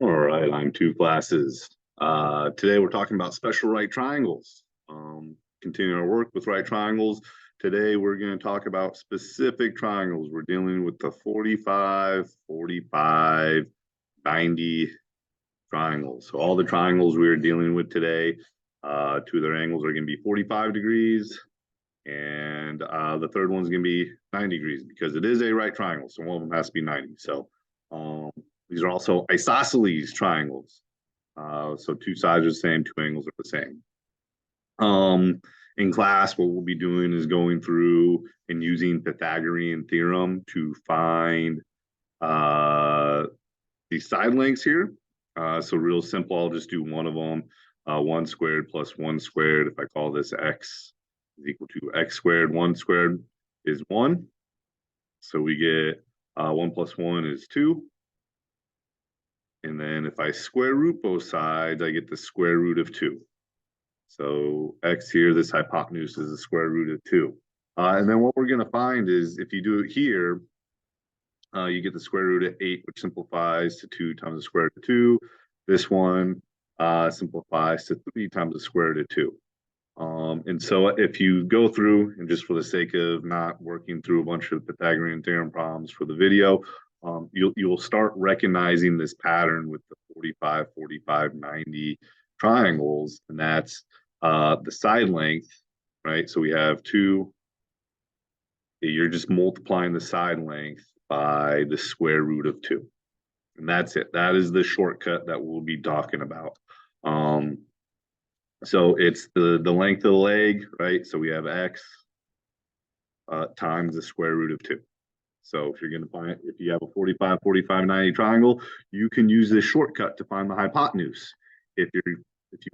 All right, IM2 classes. Today we're talking about special right triangles. Continuing our work with right triangles. Today we're going to talk about specific triangles. We're dealing with the 45, 45, 90 triangles. So all the triangles we're dealing with today, two of their angles are going to be 45 degrees, and the third one's going to be 90 degrees because it is a right triangle. So one of them has to be 90. So these are also isosceles triangles. So two sides are the same, two angles are the same. In class, what we'll be doing is going through and using Pythagorean theorem to find these side lengths here. So real simple, I'll just do one of them. 1 squared plus 1 squared. If I call this x is equal to x squared, 1 squared is 1. So we get 1 plus 1 is 2. And then if I square root both sides, I get the square root of 2. So x here, this hypotenuse is the square root of 2. And then what we're going to find is if you do it here, you get the square root of 8, which simplifies to 2 times the square root of 2. This one simplifies to 3 times the square root of 2. And so if you go through, and just for the sake of not working through a bunch of Pythagorean theorem problems for the video, you'll start recognizing this pattern with the 45, 45, 90 triangles, and that's the side length, right? So we have 2. You're just multiplying the side length by the square root of 2. And that's it. That is the shortcut that we'll be talking about. So it's the length of the leg, right? So we have x times the square root of 2. So if you're going to find, if you have a 45, 45, 90 triangle, you can use this shortcut to find the hypotenuse. If you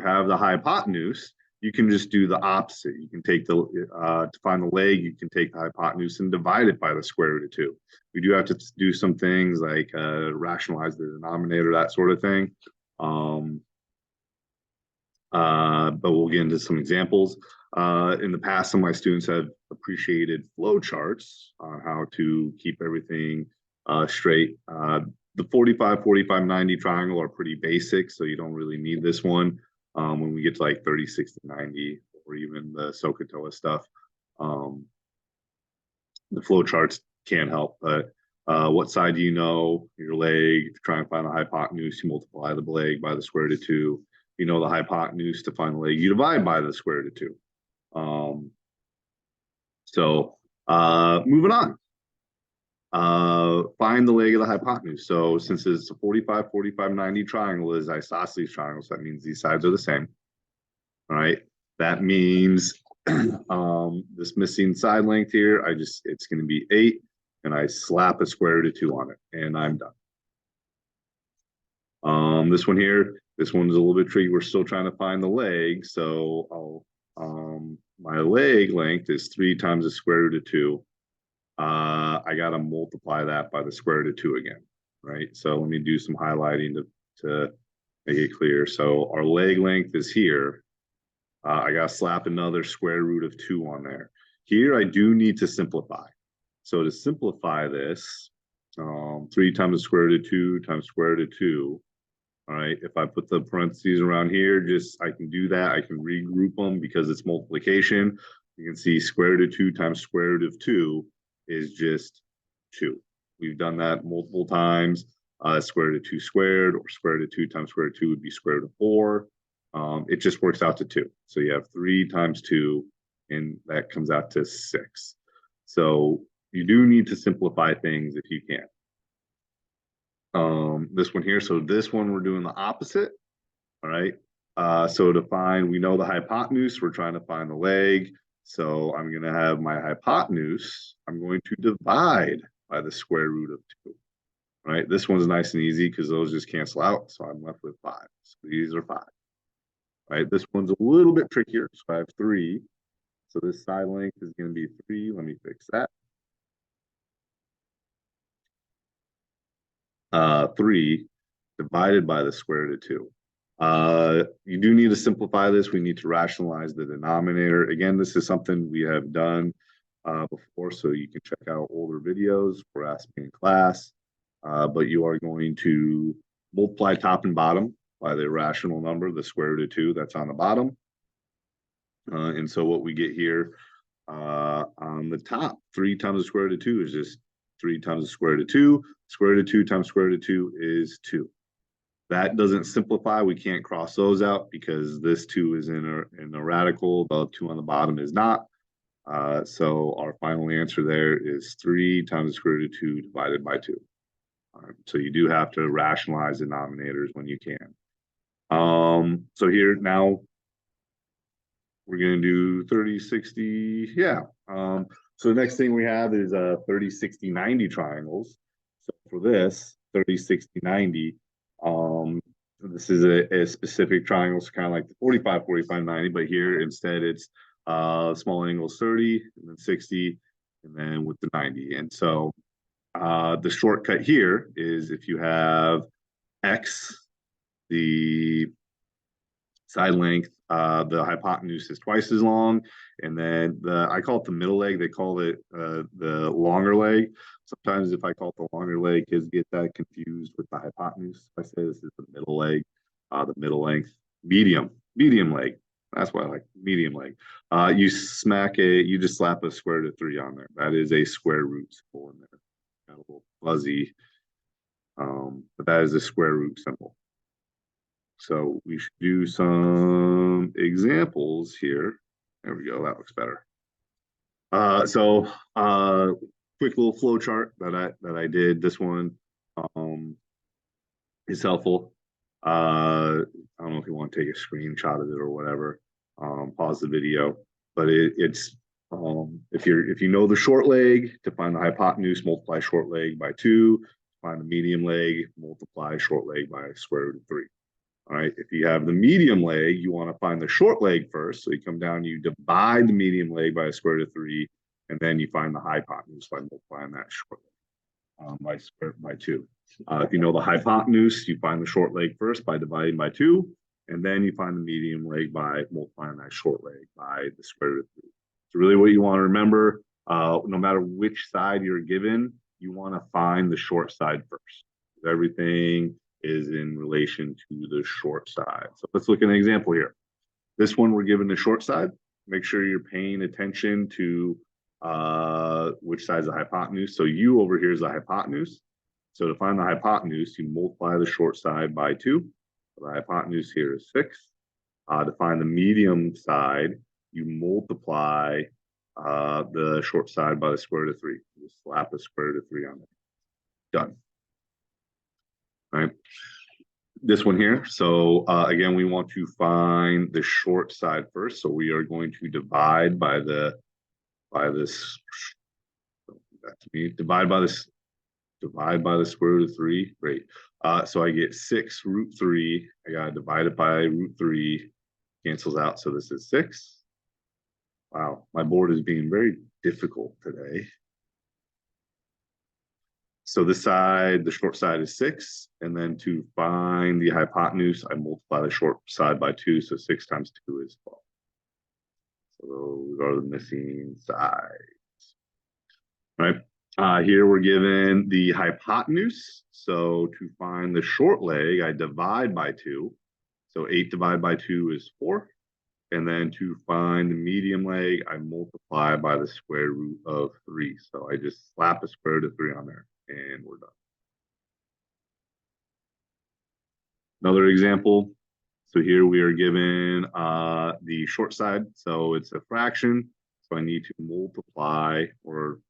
have the hypotenuse, you can just do the opposite. You can take the, to find the leg, you can take the hypotenuse and divide it by the square root of 2. We do have to do some things like rationalize the denominator, that sort of thing. But we'll get into some examples. In the past, some of my students have appreciated flow charts on how to keep everything straight. The 45, 45, 90 triangle are pretty basic, so you don't really need this one. When we get to like 30, 60, 90, or even the SOHCAHTOA stuff, the flow charts can help. But what side do you know? Your leg. If you're trying to find the hypotenuse, you multiply the leg by the square root of 2. You know the hypotenuse, to find the leg, you divide by the square root of 2. Moving on. Find the leg of the hypotenuse. So since it's a 45, 45, 90 triangle is isosceles triangle, so that means these sides are the same. All right. That means this missing side length here, it's going to be 8, and I slap a square root of 2 on it, and I'm done. This one here, this one's a little bit tricky. We're still trying to find the leg. So my leg length is 3 times the square root of 2. I got to multiply that by the square root of 2 again, right? So let me do some highlighting to make it clear. So our leg length is here. I got to slap another square root of 2 on there. Here, I do need to simplify. So to simplify this, 3 times the square root of 2 times square root of 2. All right, if I put the parentheses around here, I can do that. I can regroup them because it's multiplication. You can see square root of 2 times square root of 2 is just 2. We've done that multiple times. Square root of 2 squared, or square root of 2 times square root of 2 would be square root of 4. It just works out to 2. So you have 3 times 2, and that comes out to 6. So you do need to simplify things if you can. This one here, so this one we're doing the opposite. All right. So to find, we know the hypotenuse, we're trying to find the leg. So I'm going to have my hypotenuse, I'm going to divide by the square root of 2. All right. This one's nice and easy because those just cancel out. So I'm left with 5. So these are 5. All right. This one's a little bit trickier. So I have 3. So this side length is going to be 3. Let me fix that. 3 divided by the square root of 2. You do need to simplify this. We need to rationalize the denominator. Again, this is something we have done before, so you can check out older videos for asking in class. But you are going to multiply top and bottom by the irrational number, the square root of 2 that's on the bottom. And so what we get here on the top, 3 times the square root of 2 is just 3 times the square root of 2. Square root of 2 times square root of 2 is 2. That doesn't simplify. We can't cross those out because this 2 is in a radical. The 2 on the bottom is not. So our final answer there is 3 times the square root of 2 divided by 2. So you do have to rationalize denominators when you can. So here now we're going to do 30, 60. Yeah. So the next thing we have is 30, 60, 90 triangles. So for this 30, 60, 90, this is a specific triangle, so kind of like the 45, 45, 90, but here instead it's small angles 30 and then 60 and then with the 90. And so the shortcut here is if you have X, the side length, the hypotenuse is twice as long, and then I call it the middle leg. They call it the longer leg. Sometimes if I call it the longer leg, kids get that confused with the hypotenuse. If I say this is the middle leg, the middle length, medium leg. That's why I like medium leg. You just slap a square root of 3 on there. That is a square root symbol in there. Got a little fuzzy, but that is a square root symbol. So we should do some examples here. There we go. That looks better. Quick little flow chart that I did. This one is helpful. I don't know if you want to take a screenshot of it or whatever. Pause the video, but it's if you know the short leg, to find the hypotenuse, multiply short leg by 2. Find the medium leg, multiply short leg by square root of 3. All right, if you have the medium leg, you want to find the short leg first. So you come down, you divide the medium leg by a square root of 3, and then you find the hypotenuse by multiplying that short leg by 2. If you know the hypotenuse, you find the short leg first by dividing by 2, and then you find the medium leg by multiplying that short leg by the square root of 3. So really what you want to remember, no matter which side you're given, you want to find the short side first. Everything is in relation to the short side. So let's look at an example here. This one, we're given the short side. Make sure you're paying attention to which side is the hypotenuse. So U over here is the hypotenuse. So to find the hypotenuse, you multiply the short side by 2. So the hypotenuse here is 6. To find the medium side, you multiply the short side by the square root of 3. You slap the square root of 3 on there. Done. Right, this one here. So again, we want to find the short side first. So we are going to divide by this. Divide by the square root of 3. Great. So I get 6 root 3. I got to divide it by root 3. Cancels out. So this is 6. Wow, my board is being very difficult today. So this side, the short side is 6. And then to find the hypotenuse, I multiply the short side by 2. So 6 times 2 is 12. So those are the missing sides. All right. Here we're given the hypotenuse. So to find the short leg, I divide by 2. So 8 divided by 2 is 4. And then to find the medium leg, I multiply by the square root of 3. So I just slap a square root of 3 on there. And we're done. Another example. So here we are given the short side. So it's a fraction. So I need to multiply or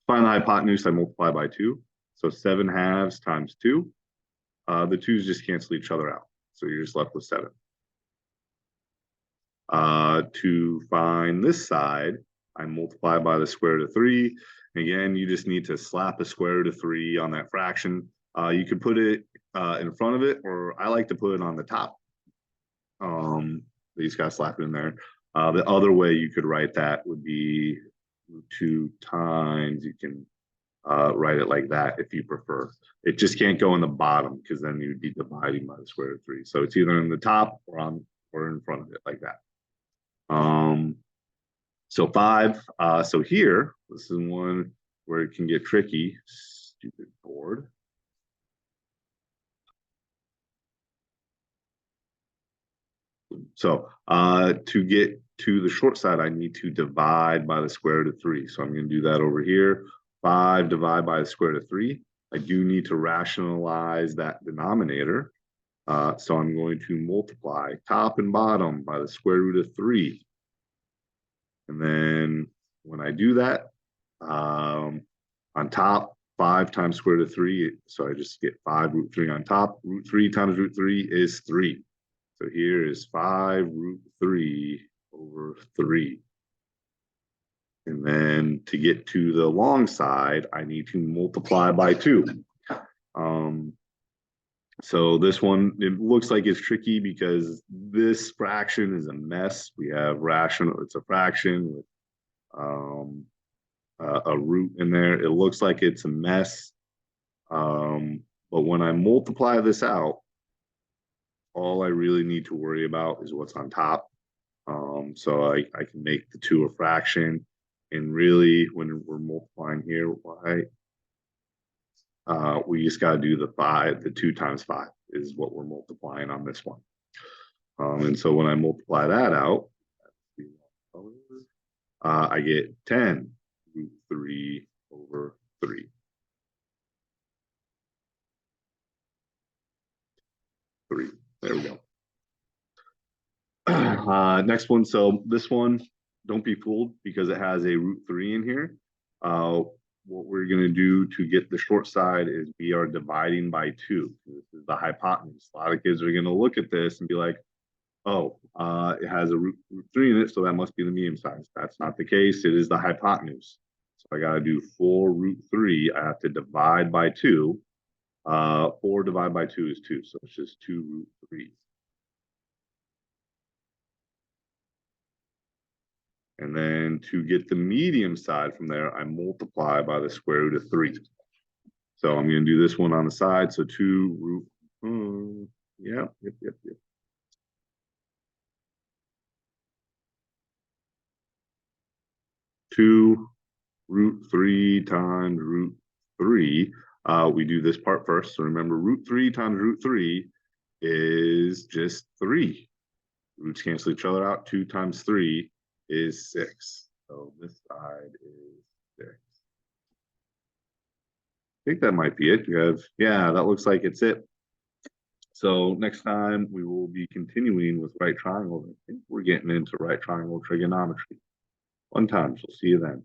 find the hypotenuse. I multiply by 2. So 7 halves times 2. The 2's just cancel each other out. So you're just left with 7. To find this side, I multiply by the square root of 3. Again, you just need to slap a square root of 3 on that fraction. You could put it in front of it, or I like to put it on the top. You just got to slap it in there. The other way you could write that would be 2 times. You can write it like that if you prefer. It just can't go in the bottom because then you'd be dividing by the square root of 3. So it's either in the top or in front of it like that. So 5. So here, this is one where it can get tricky. Stupid board. So to get to the short side, I need to divide by the square root of 3. So I'm going to do that over here. 5 divide by the square root of 3. I do need to rationalize that denominator. So I'm going to multiply top and bottom by the square root of 3. And then when I do that, on top, 5 times square root of 3. So I just get 5 root 3 on top. Root 3 times root 3 is 3. So here is 5 root 3 over 3. And then to get to the long side, I need to multiply by 2. So this one, it looks like it's tricky because this fraction is a mess. We have rational, it's a fraction with a root in there. It looks like it's a mess. But when I multiply this out, all I really need to worry about is what's on top. So I can make the 2 a fraction. And really, when we're multiplying here, we just got to do the 5, the 2 times 5 is what we're multiplying on this one. And so when I multiply that out, I get 10 root 3 over 3. There we go. Next one. So this one, don't be fooled because it has a root 3 in here. What we're going to do to get the short side is we are dividing by 2. This is the hypotenuse. A lot of kids are going to look at this and be like, oh, it has a root 3 in it, so that must be the medium size. That's not the case. It is the hypotenuse. So I got to do 4 root 3. I have to divide by 2. 4 divided by 2 is 2, so it's just 2 root 3. And then to get the medium side from there, I multiply by the square root of 3. So I'm going to do this one on the side. So 2 root, yep. 2 root 3 times root 3. We do this part first. So remember, root 3 times root 3 is just 3. Roots cancel each other out. 2 times 3 is 6. So this side is 6. I think that might be it. You have, yeah, that looks like it's it. So next time we will be continuing with right triangle. I think we're getting into right triangle trigonometry. Fun times. We'll see you then.